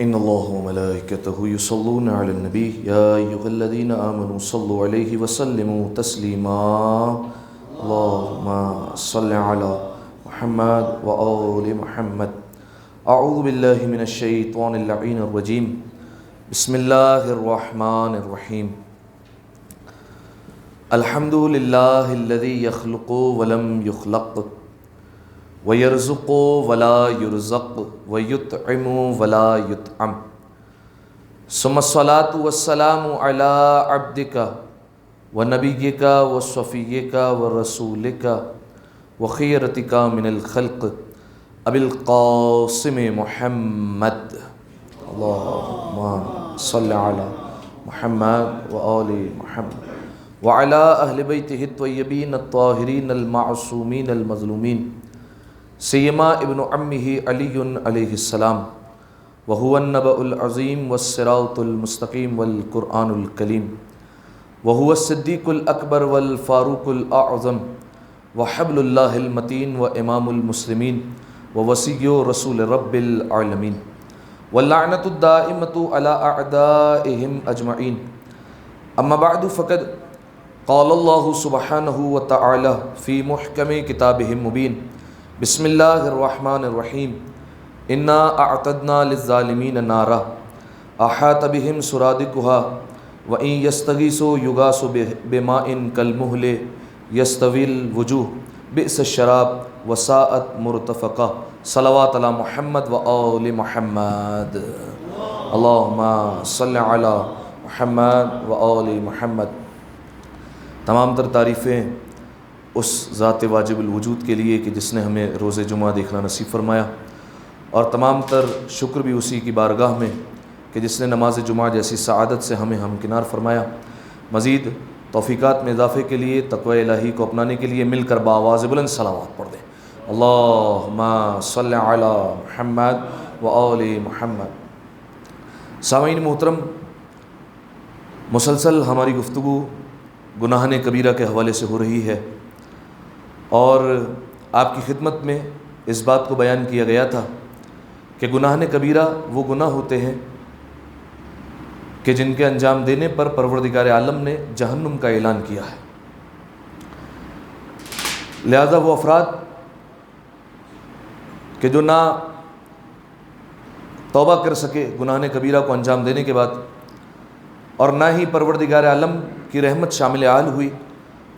ان اللہ وملائکتہ یصلون علی النبی یا ایھا الذین آمنوا صلوا علیہ وسلموا تسلیما اللہم صل علی محمد وآل محمد اعوذ باللہ من الشیطان اللعین الرجیم بسم اللہ الرحمن الرحیم الحمد للہ الذی یخلق ولم یخلق وَيَرْزُقُ وَلَا يُرْزَقُ وَيُطْعِمُ وَلَا يُطْعَمُ ثُمَّ الصَّلَاةُ وَالسَّلَامُ عَلَىٰ عَبْدِكَ وَنَبِيِّكَ وَصَفِيِّكَ وَرَسُولِكَ وَخِيرَتِكَ مِنَ الْخَلْقِ أَبِي الْقَاسِمِ مُحَمَّدٍ اللهم صل على محمد وآل محمد وعلى أهل بيته الطيبين الطاهرين المعصومين المظلومين سیما ابن عمہ علی علیہ السلام وهو النبأ العظیم والصراط المستقیم والقرآن الکلیم وهو الصدیق الاکبر والفاروق الاعظم وحبل اللہ المتین وامام المسلمین ووصی رسول رب العالمین واللعنۃ الدائمۃ علی اعدائهم اجمعین اما بعد فقد قال اللہ سبحانہ وتعالی فی محکم کتابہ المبین بسم اللہ الرحمن الرحیم انا اعتدنا للظالمین نارا احاط بهم سرادقها وان یستغیثوا یغاثوا بماء کالمہل یستوی الوجوہ بئس الشراب وساءت مرتفقہ صلوات علی محمد وآل محمد اللہم صل علی محمد وآل محمد۔ تمام تر تعریفیں اس ذات واجب الوجود کے لیے کہ جس نے ہمیں روز جمعہ دیکھنا نصیب فرمایا، اور تمام تر شکر بھی اسی کی بارگاہ میں کہ جس نے نماز جمعہ جیسی سعادت سے ہمیں ہمکنار فرمایا۔ مزید توفیقات میں اضافے کے لیے تقوی الہی کو اپنانے کے لیے مل کر بآواز بلند صلوات پڑھ دیں۔ اللہم صل علی محمد وآل محمد۔ سامعین محترم، مسلسل ہماری گفتگو گناہ کبیرہ کے حوالے سے ہو رہی ہے، اور آپ کی خدمت میں اس بات کو بیان کیا گیا تھا کہ گناہ کبیرہ وہ گناہ ہوتے ہیں کہ جن کے انجام دینے پر پروردگار عالم نے جہنم کا اعلان کیا ہے۔ لہذا وہ افراد کہ جو نہ توبہ کر سکے گناہ کبیرہ کو انجام دینے کے بعد، اور نہ ہی پروردگار عالم کی رحمت شامل حال ہوئی،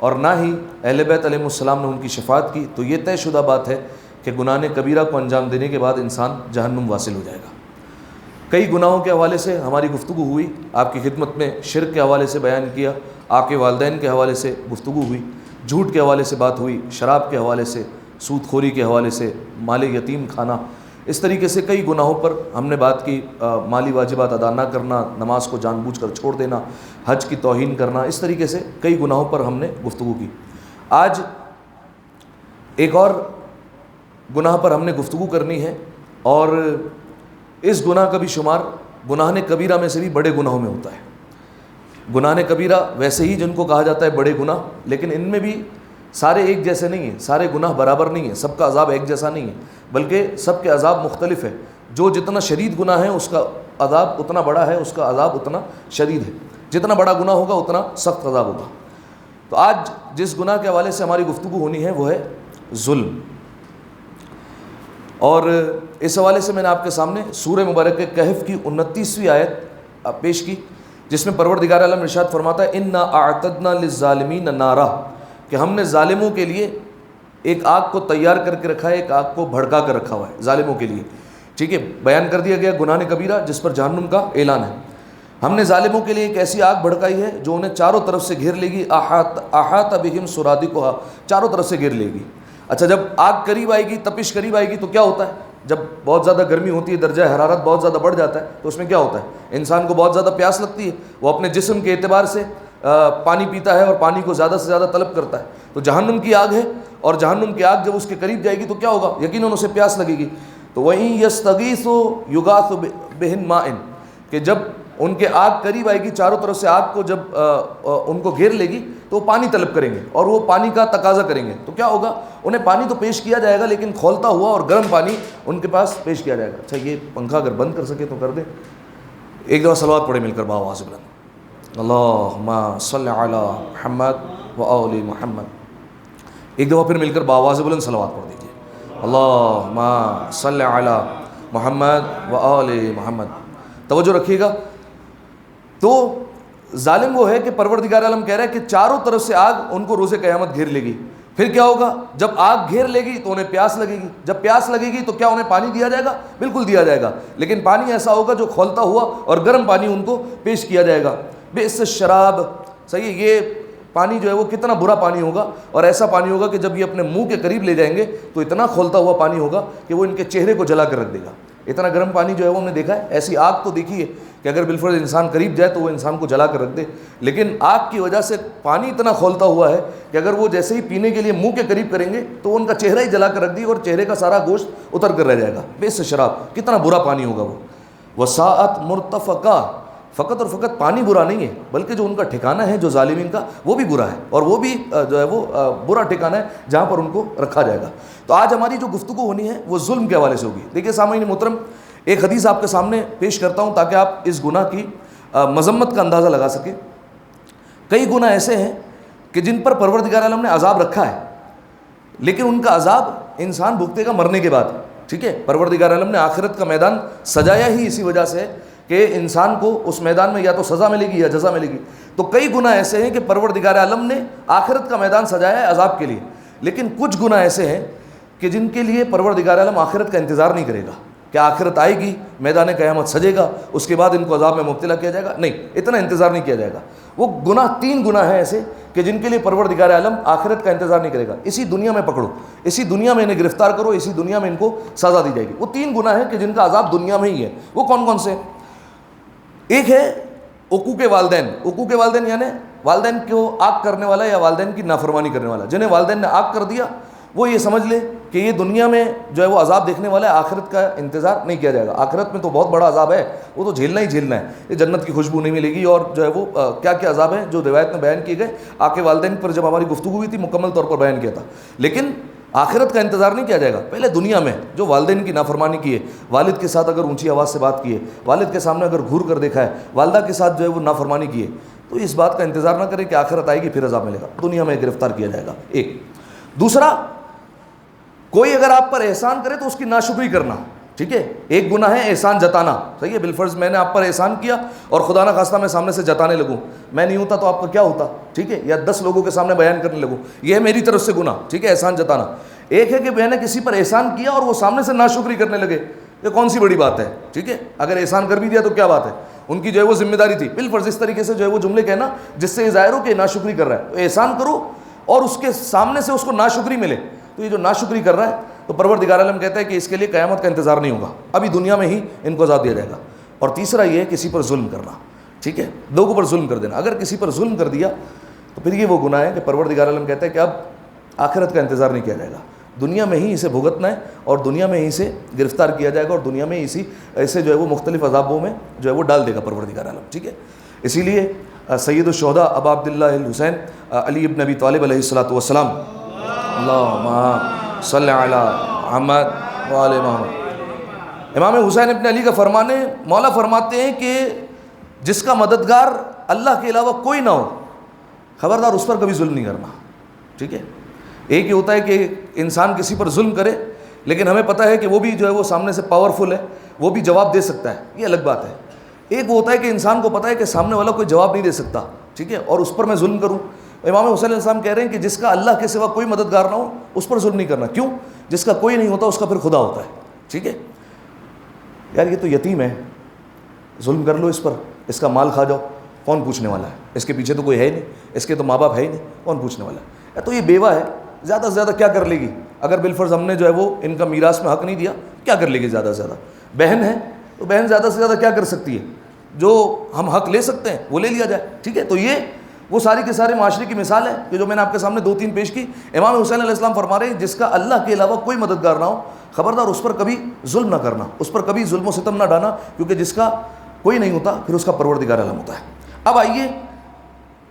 اور نہ ہی اہل بیت علیہ السلام نے ان کی شفاعت کی، تو یہ طے شدہ بات ہے کہ گناہ کبیرہ کو انجام دینے کے بعد انسان جہنم واصل ہو جائے گا۔ کئی گناہوں کے حوالے سے ہماری گفتگو ہوئی، آپ کی خدمت میں شرک کے حوالے سے بیان کیا، آق والدین کے حوالے سے گفتگو ہوئی، جھوٹ کے حوالے سے بات ہوئی، شراب کے حوالے سے، سود خوری کے حوالے سے، مال یتیم کھانا، اس طریقے سے کئی گناہوں پر ہم نے بات کی۔ مالی واجبات ادا نہ کرنا، نماز کو جان بوجھ کر چھوڑ دینا، حج کی توہین کرنا، اس طریقے سے کئی گناہوں پر ہم نے گفتگو کی۔ آج ایک اور گناہ پر ہم نے گفتگو کرنی ہے، اور اس گناہ کا بھی شمار گناہ کبیرہ میں سے بھی بڑے گناہوں میں ہوتا ہے۔ گناہ کبیرہ ویسے ہی جن کو کہا جاتا ہے بڑے گناہ، لیکن ان میں بھی سارے ایک جیسے نہیں ہیں، سارے گناہ برابر نہیں ہیں، سب کا عذاب ایک جیسا نہیں ہے، بلکہ سب کے عذاب مختلف ہے۔ جو جتنا شدید گناہ ہے اس کا عذاب اتنا بڑا ہے، اس کا عذاب اتنا شدید ہے، جتنا بڑا گناہ ہوگا اتنا سخت عذاب ہوگا۔ تو آج جس گناہ کے حوالے سے ہماری گفتگو ہونی ہے وہ ہے ظلم، اور اس حوالے سے میں نے آپ کے سامنے سورہ مبارک کہف کی 29ویں آیت پیش کی، جس میں پروردگار عالم ارشاد فرماتا ہے انا اعتدنا للظالمین نارا، کہ ہم نے ظالموں کے لیے ایک آگ کو تیار کر کے رکھا ہے، ایک آگ کو بھڑکا کر رکھا ہوا ہے ظالموں کے لیے۔ ٹھیک ہے، بیان کر دیا گیا گناہ کبیرہ جس پر جہنم کا اعلان ہے۔ ہم نے ظالموں کے لیے ایک ایسی آگ بھڑکائی ہے جو انہیں چاروں طرف سے گھیر لے گی، احاط بہم سرادقها، چاروں طرف سے گھیر لے گی۔ اچھا، جب آگ قریب آئے گی، تپش قریب آئے گی تو کیا ہوتا ہے؟ جب بہت زیادہ گرمی ہوتی ہے، درجہ حرارت بہت زیادہ بڑھ جاتا ہے، تو اس میں کیا ہوتا ہے؟ انسان کو بہت زیادہ پیاس لگتی ہے، وہ اپنے جسم کے اعتبار سے پانی پیتا ہے اور پانی کو زیادہ سے زیادہ طلب کرتا ہے۔ تو جہنم کی آگ ہے، اور جہنم کی آگ جب اس کے قریب جائے گی تو کیا ہوگا؟ یقیناً اسے پیاس لگے گی۔ تو وہیں یستغیثوا یغاثوا بہن ماء، کہ جب ان کے آگ قریب آئے گی، چاروں طرف سے آگ کو جب ان کو گھیر لے گی تو وہ پانی طلب کریں گے اور وہ پانی کا تقاضا کریں گے. تو کیا ہوگا؟ انہیں پانی تو پیش کیا جائے گا لیکن کھولتا ہوا اور گرم پانی ان کے پاس پیش کیا جائے گا. اچھا یہ پنکھا اگر بند کر سکے تو کر دیں. ایک دفعہ صلوات پڑھے مل کر باآواز بلند، اللہم صلی علی محمد و آل محمد. ایک دفعہ پھر مل کر باآواز بلند صلوات پڑھ دیجیے، اللہم صلی علی محمد و آل محمد. توجہ رکھیے گا. تو ظالم وہ ہے کہ پروردگار عالم کہہ رہا ہے کہ چاروں طرف سے آگ ان کو روز قیامت گھیر لے گی. پھر کیا ہوگا؟ جب آگ گھیر لے گی تو انہیں پیاس لگے گی. جب پیاس لگے گی تو کیا انہیں پانی دیا جائے گا؟ بالکل دیا جائے گا، لیکن پانی ایسا ہوگا جو کھولتا ہوا اور گرم پانی ان کو پیش کیا جائے گا. بئس الشراب، صحیح ہے، یہ پانی جو ہے وہ کتنا برا پانی ہوگا، اور ایسا پانی ہوگا کہ جب یہ اپنے منہ کے قریب لے جائیں گے تو اتنا کھولتا ہوا پانی ہوگا کہ وہ ان کے چہرے کو جلا کر رکھ دے گا. اتنا گرم پانی جو ہے وہ ہم نے دیکھا ہے. ایسی آگ تو دیکھی ہے کہ اگر بالفرض انسان قریب جائے تو وہ انسان کو جلا کر رکھ دے، لیکن آگ کی وجہ سے پانی اتنا کھولتا ہوا ہے کہ اگر وہ جیسے ہی پینے کے لیے منہ کے قریب کریں گے تو وہ ان کا چہرہ ہی جلا کر رکھ دی اور چہرے کا سارا گوشت اتر کر رہ جائے گا. بئس شراب، کتنا برا پانی ہوگا وہ. وساعت مرتفقہ، فقط اور فقط پانی برا نہیں ہے بلکہ جو ان کا ٹھکانہ ہے جو ظالمین کا وہ بھی برا ہے، اور وہ بھی جو ہے وہ برا ٹھکانہ ہے جہاں پر ان کو رکھا جائے گا. تو آج ہماری جو گفتگو ہونی ہے وہ ظلم کے حوالے سے ہوگی. دیکھیے سامعین محترم، ایک حدیث آپ کے سامنے پیش کرتا ہوں تاکہ آپ اس گناہ کی مذمت کا اندازہ لگا سکیں. کئی گناہ ایسے ہیں کہ جن پر پروردگار عالم نے عذاب رکھا ہے، لیکن ان کا عذاب انسان بھگتے گا مرنے کے بعد. ٹھیک ہے، پروردگار عالم نے آخرت کا میدان سجایا ہی اسی وجہ سے کہ انسان کو اس میدان میں یا تو سزا ملے گی یا جزا ملے گی. تو کئی گناہ ایسے ہیں کہ پروردگار عالم نے آخرت کا میدان سجایا ہے عذاب کے لیے، لیکن کچھ گناہ ایسے ہیں کہ جن کے لیے پروردگار عالم آخرت کا انتظار نہیں کرے گا کہ آخرت آئے گی، میدان قیامت سجے گا، اس کے بعد ان کو عذاب میں مبتلا کیا جائے گا. نہیں، اتنا انتظار نہیں کیا جائے گا. وہ گناہ، 3 گناہ ہیں ایسے کہ جن کے لیے پروردگار عالم آخرت کا انتظار نہیں کرے گا. اسی دنیا میں پکڑو، اسی دنیا میں انہیں گرفتار کرو، اسی دنیا میں ان کو سزا دی جائے گی. وہ 3 گناہ ہیں کہ جن کا عذاب دنیا میں ہی ہے. وہ کون کون سے؟ ایک ہے حقوق والدین. حقوق والدین یعنی والدین کو آگ کرنے والا یا والدین کی نافرمانی کرنے والا. جنہیں والدین نے آگ کر دیا وہ یہ سمجھ لے کہ یہ دنیا میں جو ہے وہ عذاب دیکھنے والا ہے، آخرت کا انتظار نہیں کیا جائے گا. آخرت میں تو بہت بڑا عذاب ہے، وہ تو جھیلنا ہی جھیلنا ہے. یہ جنت کی خوشبو نہیں ملے گی، اور جو ہے وہ کیا کیا عذاب ہیں جو روایت میں بیان کیے گئے. آگ کے والدین پر جب ہماری گفتگو ہوئی تھی مکمل طور پر بیان کیا تھا. لیکن آخرت کا انتظار نہیں کیا جائے گا. پہلے دنیا میں جو والدین کی نافرمانی کی ہے، والد کے ساتھ اگر اونچی آواز سے بات کی ہے، والد کے سامنے اگر گھور کر دیکھا ہے، والدہ کے ساتھ جو ہے وہ نافرمانی کی ہے، تو اس بات کا انتظار نہ کرے کہ آخرت آئے گی پھر عذاب ملے گا. دنیا میں گرفتار کیا جائے گا. ایک. دوسرا، کوئی اگر آپ پر احسان کرے تو اس کی ناشکری کرنا. ٹھیک ہے، ایک گناہ ہے احسان جتانا. صحیح ہے، بالفرض میں نے آپ پر احسان کیا اور خدا نہ خواستہ میں سامنے سے جتانے لگوں، میں نہیں ہوتا تو آپ کا کیا ہوتا. ٹھیک ہے، یا 10 لوگوں کے سامنے بیان کرنے لگوں، یہ ہے میری طرف سے گناہ. ٹھیک ہے، احسان جتانا. ایک ہے کہ میں نے کسی پر احسان کیا اور وہ سامنے سے ناشکری کرنے لگے. یہ کون سی بڑی بات ہے؟ ٹھیک ہے، اگر احسان کر بھی دیا تو کیا بات ہے، ان کی جو ہے وہ ذمہ داری تھی. بالفرض اس طریقے سے جو ہے وہ جملے کہنا جس سے یہ ظاہر ہو کہ ناشکری کر رہا ہے. تو احسان کرو اور اس کے سامنے سے اس کو ناشکری ملے، تو یہ جو ناشکری کر رہا ہے تو پروردگار عالم کہتا ہے کہ اس کے لیے قیامت کا انتظار نہیں ہوگا، ابھی دنیا میں ہی ان کو عذاب دیا جائے گا. اور تیسرا یہ ہے کسی پر ظلم کرنا. ٹھیک ہے، لوگوں پر ظلم کر دینا. اگر کسی پر ظلم کر دیا تو پھر یہ وہ گناہ ہے کہ پروردگار عالم کہتا ہے کہ اب آخرت کا انتظار نہیں کیا جائے گا، دنیا میں ہی اسے بھگتنا ہے اور دنیا میں ہی اسے گرفتار کیا جائے گا اور دنیا میں ہی ایسے جو ہے وہ مختلف عذابوں میں جو ہے وہ ڈال دے گا پروردگار عالم. ٹھیک ہے، اسی لیے سید الشہداء ابا عبداللہ الحسین علی ابن ابی طالب علیہ الصلوۃ والسلام، اللہم صلی علی محمد و آل محمد. امام حسین ابن علی کا فرمان ہے، مولا فرماتے ہیں کہ جس کا مددگار اللہ کے علاوہ کوئی نہ ہو، خبردار اس پر کبھی ظلم نہیں کرنا. ٹھیک ہے، ایک یہ ہوتا ہے کہ انسان کسی پر ظلم کرے لیکن ہمیں پتہ ہے کہ وہ بھی جو ہے وہ سامنے سے پاورفل ہے، وہ بھی جواب دے سکتا ہے، یہ الگ بات ہے. ایک وہ ہوتا ہے کہ انسان کو پتہ ہے کہ سامنے والا کوئی جواب نہیں دے سکتا، ٹھیک ہے، اور اس پر میں ظلم کروں. امام حسین علیہ السلام کہہ رہے ہیں کہ جس کا اللہ کے سوا کوئی مددگار نہ ہو اس پر ظلم نہیں کرنا. کیوں؟ جس کا کوئی نہیں ہوتا اس کا پھر خدا ہوتا ہے. ٹھیک ہے، یار یہ تو یتیم ہے، ظلم کر لو اس پر، اس کا مال کھا جاؤ، کون پوچھنے والا ہے؟ اس کے پیچھے تو کوئی ہے ہی نہیں، اس کے تو ماں باپ ہے ہی نہیں، کون پوچھنے والا ہے؟ تو یہ بیوہ ہے، زیادہ سے زیادہ کیا کر لے گی؟ اگر بالفرض ہم نے جو ہے وہ ان کا میراث میں حق نہیں دیا، کیا کر لے گی زیادہ سے زیادہ؟ بہن ہے تو بہن زیادہ سے زیادہ کیا کر سکتی ہے؟ جو ہم حق لے سکتے ہیں وہ لے لیا جائے. ٹھیک ہے، تو یہ وہ ساری کے سارے معاشرے کی مثال ہے کہ جو میں نے آپ کے سامنے 2-3 پیش کی. امام حسین علیہ السلام فرما رہے ہیں جس کا اللہ کے علاوہ کوئی مددگار نہ ہو، خبردار اس پر کبھی ظلم نہ کرنا، اس پر کبھی ظلم و ستم نہ ڈانا، کیونکہ جس کا کوئی نہیں ہوتا، پھر اس کا پروردگار عالم ہوتا ہے۔ اب آئیے،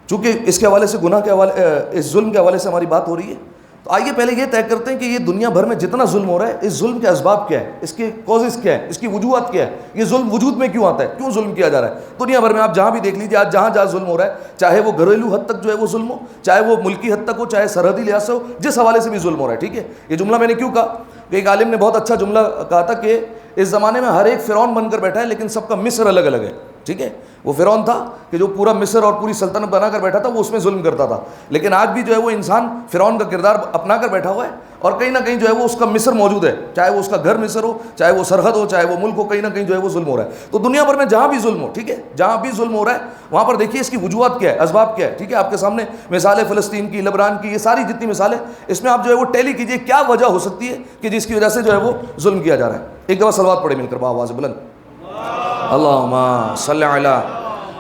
چونکہ اس کے حوالے سے گناہ کے حوالے، اس ظلم کے حوالے سے ہماری بات ہو رہی ہے، تو آئیے پہلے یہ طے کرتے ہیں کہ یہ دنیا بھر میں جتنا ظلم ہو رہا ہے، اس ظلم کے اسباب کیا ہے، اس کے کازز کیا ہے، اس کی وجوہات کیا ہے، یہ ظلم وجود میں کیوں آتا ہے، کیوں ظلم کیا جا رہا ہے۔ دنیا بھر میں آپ جہاں بھی دیکھ لیجیے، آج جہاں جہاں ظلم ہو رہا ہے، چاہے وہ گھریلو حد تک جو ہے وہ ظلم ہو، چاہے وہ ملکی حد تک ہو، چاہے سرحدی لحاظ سے ہو، جس حوالے سے بھی ظلم ہو رہا ہے، ٹھیک ہے۔ یہ جملہ میں نے کیوں کہا کہ ایک عالم نے بہت اچھا جملہ کہا تھا کہ اس زمانے میں ہر ایک فرعون بن کر بیٹھا ہے، لیکن سب کا مصر الگ الگ ہے، ٹھیک ہے۔ وہ فرعون تھا کہ جو پورا مصر اور پوری سلطنت بنا کر بیٹھا تھا، وہ اس میں ظلم کرتا تھا، لیکن آج بھی جو ہے وہ انسان فرعون کا کردار اپنا کر بیٹھا ہوا ہے، اور کہیں نہ کہیں جو ہے وہ اس کا مصر موجود ہے، چاہے وہ اس کا گھر مصر ہو، چاہے وہ سرحد ہو، چاہے وہ ملک ہو، کہیں نہ کہیں جو ہے وہ ظلم ہو رہا ہے۔ تو دنیا بھر میں جہاں بھی ظلم ہو، ٹھیک ہے، جہاں بھی ظلم ہو رہا ہے وہاں پر دیکھیے اس کی وجوہات کیا ہے، اسباب کیا ہے، ٹھیک ہے۔ آپ کے سامنے مثالیں فلسطین کی، لبنان کی، یہ ساری جتنی مثالیں، اس میں آپ جو ہے وہ ٹیلی کیجئے کیا وجہ ہو سکتی ہے کہ جس کی وجہ سے جو ہے وہ ظلم کیا جا رہا ہے۔ ایک دفعہ صلوات پڑھے مل کر آواز بلند، اللہم صلی علی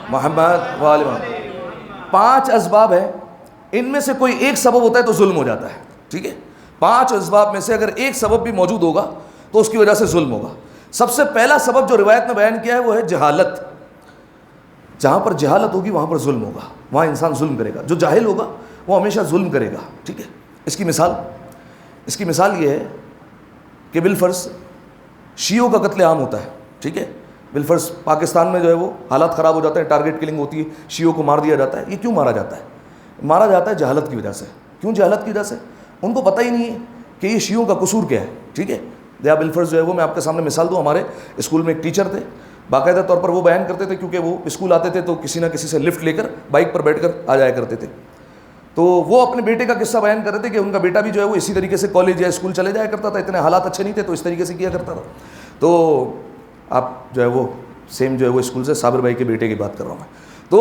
محمد و آل محمد۔ 5 اسباب ہیں، ان میں سے کوئی ایک سبب ہوتا ہے تو ظلم ہو جاتا ہے، ٹھیک ہے۔ 5 اسباب میں سے اگر ایک سبب بھی موجود ہوگا تو اس کی وجہ سے ظلم ہوگا۔ سب سے پہلا سبب جو روایت میں بیان کیا ہے وہ ہے جہالت۔ جہاں پر جہالت ہوگی وہاں پر ظلم ہوگا، وہاں انسان ظلم کرے گا۔ جو جاہل ہوگا وہ ہمیشہ ظلم کرے گا، ٹھیک ہے۔ اس کی مثال یہ ہے کہ بالفرض شیعوں کا قتل عام ہوتا ہے، ٹھیک ہے۔ بالفرض پاکستان میں جو ہے وہ حالات خراب ہو جاتے ہیں، ٹارگٹ کلنگ ہوتی ہے، شیعوں کو مار دیا جاتا ہے۔ یہ کیوں مارا جاتا ہے؟ مارا جاتا ہے جہالت کی وجہ سے۔ کیوں جہالت کی وجہ سے؟ ان کو پتہ ہی نہیں ہے کہ یہ شیعوں کا قصور کیا ہے، ٹھیک ہے۔ یا بالفرض جو ہے وہ میں آپ کے سامنے مثال دوں، ہمارے اسکول میں ایک ٹیچر تھے، باقاعدہ طور پر وہ بیان کرتے تھے، کیونکہ وہ اسکول آتے تھے تو کسی نہ کسی سے لفٹ لے کر بائک پر بیٹھ کر آ جایا کرتے تھے، تو وہ اپنے بیٹے کا قصہ بیان کر رہے تھے کہ ان کا بیٹا بھی جو ہے وہ اسی طریقے سے کالج یا اسکول چلے جایا کرتا تھا، اتنے حالات اچھے نہیں تھے تو اس طریقے سے کیا کرتا تھا۔ تو آپ جو ہے وہ سیم جو ہے وہ اسکول سے صابر بھائی کے بیٹے کی بات کر رہا ہوں میں، تو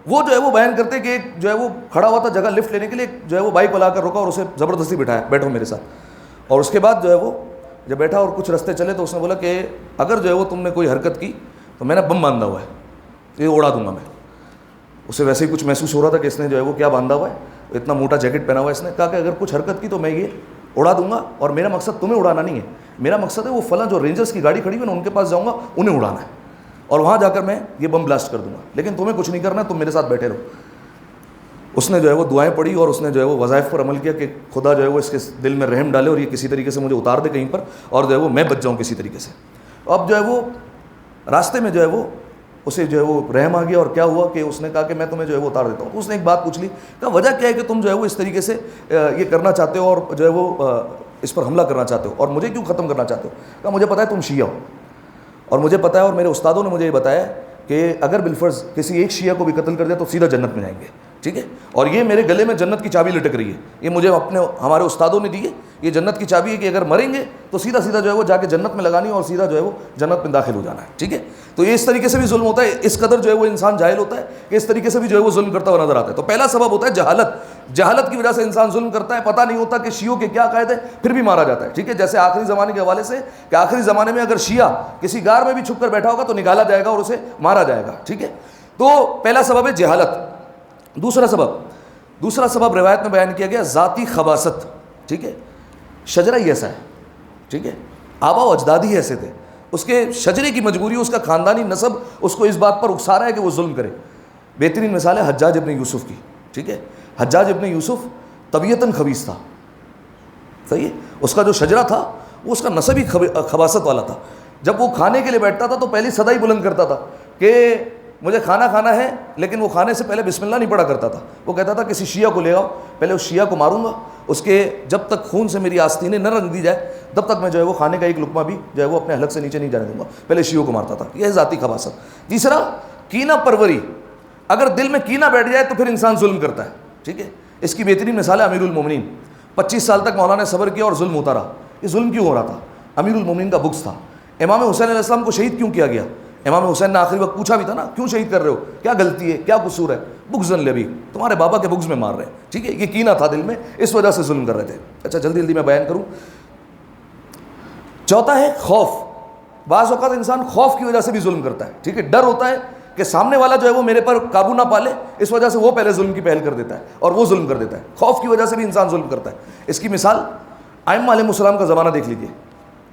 وہ جو ہے وہ بیان کرتے کہ ایک جو ہے وہ کھڑا ہوا تھا جگہ لفٹ لینے کے لیے، جو ہے وہ بائک والا کر روکا اور اسے زبردستی بٹھایا، بیٹھو میرے ساتھ۔ اور اس کے بعد جو ہے وہ جب بیٹھا اور کچھ رستے چلے تو اس نے بولا کہ اگر جو ہے وہ تم نے کوئی حرکت کی تو میں نے بم باندھا ہوا ہے، یہ اڑا دوں گا میں۔ اسے ویسے ہی کچھ محسوس ہو رہا تھا کہ اس نے جو ہے وہ کیا باندھا ہوا ہے، اتنا موٹا جیکٹ پہنا ہوا ہے۔ اس نے کہا کہ اگر کچھ حرکت کی تو میں یہ اڑا دوں گا، اور میرا مقصد تمہیں اڑانا نہیں ہے، میرا مقصد ہے وہ فلاں جو رینجرز کی گاڑی کھڑی ہوئی نا ان کے پاس جاؤں گا، انہیں اڑانا ہے، اور وہاں جا کر میں یہ بم بلاسٹ کر دوں گا، لیکن تمہیں کچھ نہیں کرنا، تم میرے ساتھ بیٹھے رہو۔ اس نے جو ہے وہ دعائیں پڑھی اور اس نے جو ہے وہ وظائف پر عمل کیا کہ خدا جو ہے وہ اس کے دل میں رحم ڈالے اور یہ کسی طریقے سے مجھے اتار دے کہیں پر، اور جو ہے وہ میں بچ جاؤں کسی طریقے سے۔ اب جو ہے وہ راستے میں جو ہے وہ اسے جو ہے وہ رحم آ گیا، اور کیا ہوا کہ اس نے کہا کہ میں تمہیں جو ہے وہ اتار دیتا ہوں۔ تو اس نے ایک بات پوچھ لی، کہا وجہ کیا ہے کہ تم جو ہے وہ اس طریقے سے یہ کرنا چاہتے ہو اور جو ہے وہ اس پر حملہ کرنا چاہتے ہو اور مجھے کیوں ختم کرنا چاہتے ہو؟ کہا مجھے پتہ ہے تم شیعہ ہو، اور مجھے پتہ ہے اور میرے استادوں نے مجھے یہ بتایا کہ اگر بالفرض کسی ایک شیعہ کو بھی قتل کر دیا تو سیدھا جنت میں جائیں گے، ٹھیک ہے۔ اور یہ میرے گلے میں جنت کی چابی لٹک رہی ہے، یہ مجھے ہمارے استادوں نے دی ہے، یہ جنت کی چابی ہے کہ اگر مریں گے تو سیدھا جو ہے وہ جا کے جنت میں لگانی ہے اور سیدھا جو ہے وہ جنت میں داخل ہو جانا ہے، ٹھیک ہے۔ تو یہ اس طریقے سے بھی ظلم ہوتا ہے، اس قدر جو ہے وہ انسان جاہل ہوتا ہے کہ اس طریقے سے بھی جو ہے وہ ظلم کرتا ہوا نظر آتا ہے۔ تو پہلا سبب ہوتا ہے جہالت کی وجہ سے انسان ظلم کرتا ہے، پتہ نہیں ہوتا کہ شیعوں کے کیا قائد ہے، پھر بھی مارا جاتا ہے، ٹھیک ہے۔ جیسے آخری زمانے کے حوالے سے کہ آخری زمانے میں اگر شیعہ کسی غار میں بھی چھپ کر بیٹھا ہوگا تو نکالا جائے گا اور اسے مارا جائے گا، ٹھیک ہے۔ تو پہلا سبب ہے جہالت۔ دوسرا سبب روایت میں بیان کیا گیا ذاتی خباثت، ٹھیک ہے۔ شجرہ ہی ایسا ہے، ٹھیک ہے، آبا و اجداد ہی ایسے تھے، اس کے شجرے کی مجبوری، اس کا خاندانی نسب اس کو اس بات پر اکسا رہا ہے کہ وہ ظلم کرے۔ بہترین مثال ہے حجاج ابن یوسف کی، ٹھیک ہے۔ حجاج ابن یوسف طبیعتاً خبیث تھا، صحیح ہے، اس کا جو شجرہ تھا وہ اس کا نسب ہی خباثت والا تھا۔ جب وہ کھانے کے لیے بیٹھتا تھا تو پہلی صدا ہی بلند کرتا تھا کہ مجھے کھانا ہے، لیکن وہ کھانے سے پہلے بسم اللہ نہیں پڑھا کرتا تھا۔ وہ کہتا تھا کسی شیعہ کو لے آؤ، پہلے اس شیعہ کو ماروں گا، اس کے جب تک خون سے میری آستینیں نہ رنگ دی جائے تب تک میں جو ہے وہ کھانے کا ایک لقمہ بھی جو ہے وہ اپنے حلق سے نیچے نہیں جانے دوں گا، پہلے شیعوں کو مارتا تھا۔ یہ ہے ذاتی خباثت۔ تیسرا کینہ پروری، اگر دل میں کینہ بیٹھ جائے تو پھر انسان ظلم کرتا ہے، ٹھیک ہے۔ اس کی بہترین مثال ہے امیر المومنین۔ 25 سال تک مولانا نے صبر کیا اور ظلم ہوتا رہا۔ یہ ظلم کیوں ہو رہا تھا؟ امیر المومنین کا بغض تھا۔ امام حسین علیہ السلام کو شہید کیوں کیا گیا؟ امام حسین نے آخری وقت پوچھا بھی تھا نا، کیوں شہید کر رہے ہو، کیا غلطی ہے، کیا قصور ہے؟ بغضاً لبی، تمہارے بابا کے بغض میں مار رہے ہیں، ٹھیک ہے۔ یہ کینہ تھا دل میں، اس وجہ سے ظلم کر رہے تھے۔ اچھا جلدی میں بیان کروں۔ چوتھا ہے خوف۔ بعض اوقات انسان خوف کی وجہ سے بھی ظلم کرتا ہے، ٹھیک ہے۔ ڈر ہوتا ہے کہ سامنے والا جو ہے وہ میرے پر قابو نہ پالے، اس وجہ سے وہ پہلے ظلم کی پہل کر دیتا ہے اور وہ ظلم کر دیتا ہے۔ خوف کی وجہ سے بھی انسان ظلم کرتا ہے۔ اس کی مثال ائمہ علیہ السلام کا زمانہ دیکھ لیجیے،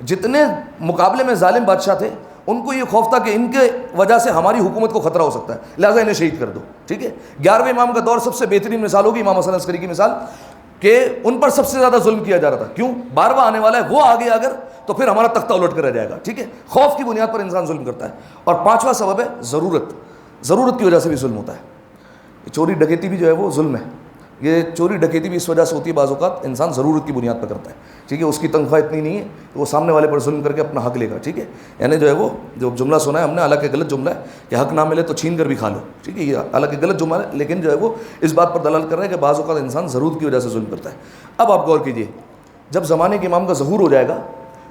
جتنے مقابلے میں ظالم بادشاہ تھے ان کو یہ خوف تھا کہ ان کے وجہ سے ہماری حکومت کو خطرہ ہو سکتا ہے، لہٰذا انہیں شہید کر دو. ٹھیک ہے. 11ویں امام کا دور سب سے بہترین مثال ہوگی امام حسن عسکری کی مثال، کہ ان پر سب سے زیادہ ظلم کیا جا رہا تھا. کیوں؟ 12واں آنے والا ہے، وہ آگے اگر تو پھر ہمارا تختہ الٹ کر رہ جائے گا. ٹھیک ہے. خوف کی بنیاد پر انسان ظلم کرتا ہے. اور 5واں سبب ہے ضرورت کی وجہ سے بھی ظلم ہوتا ہے. چوری ڈکیتی بھی جو ہے وہ ظلم ہے. یہ چوری ڈکیتی بھی اس وجہ سے ہوتی ہے، بعض اوقات انسان ضرورت کی بنیاد پر کرتا ہے. ٹھیک ہے. اس کی تنخواہ اتنی نہیں ہے تو وہ سامنے والے پر ظلم کر کے اپنا حق لے گا. ٹھیک ہے. یعنی جو ہے وہ جو جملہ سنا ہے ہم نے، حالانکہ غلط جملہ ہے کہ حق نہ ملے تو چھین کر بھی کھا لو. ٹھیک ہے. یہ حالانکہ غلط جملہ ہے، لیکن جو ہے وہ اس بات پر دلالت کر رہا ہے کہ بعض اوقات انسان ضرورت کی وجہ سے ظلم کرتا ہے. اب آپ غور کیجئے، جب زمانے کے امام کا ظہور ہو جائے گا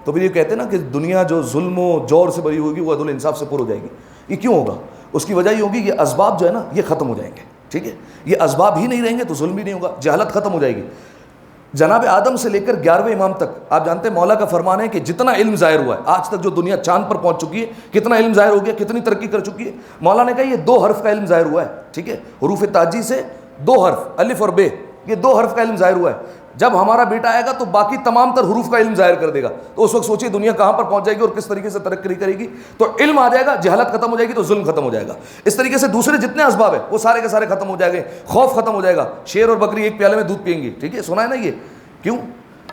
تو پھر یہ کہتے ہیں نا کہ دنیا جو ظلم و جور سے بری ہوگی وہ عدل و انصاف سے پر ہو جائے گی. یہ کیوں ہوگا؟ اس کی وجہ یہ ہوگی یہ اسباب جو ہے نا یہ ختم ہو جائیں گے. ٹھیک ہے. یہ اسباب ہی نہیں رہیں گے تو ظلم بھی نہیں ہوگا، جہالت ختم ہو جائے گی. جناب آدم سے لے کر 11ویں امام تک آپ جانتے ہیں مولا کا فرمان ہے کہ جتنا علم ظاہر ہوا ہے آج تک، جو دنیا چاند پر پہنچ چکی ہے، کتنا علم ظاہر ہو گیا، کتنی ترقی کر چکی ہے. مولا نے کہا یہ 2 حرف کا علم ظاہر ہوا ہے. ٹھیک ہے. حروف تاجی سے 2 حرف الف اور بے، یہ 2 حرف کا علم ظاہر ہوا ہے. جب ہمارا بیٹا آئے گا تو باقی تمام تر حروف کا علم ظاہر کر دے گا. تو اس وقت سوچیے دنیا کہاں پر پہنچ جائے گی اور کس طریقے سے ترقی کرے گی. تو علم آ جائے گا، جہالت ختم ہو جائے گی تو ظلم ختم ہو جائے گا. اس طریقے سے دوسرے جتنے اسباب ہیں وہ سارے کے سارے ختم ہو جائیں گے. خوف ختم ہو جائے گا. شیر اور بکری ایک پیالے میں دودھ پئیں گی. ٹھیک ہے. سنا ہے نا یہ؟ کیوں؟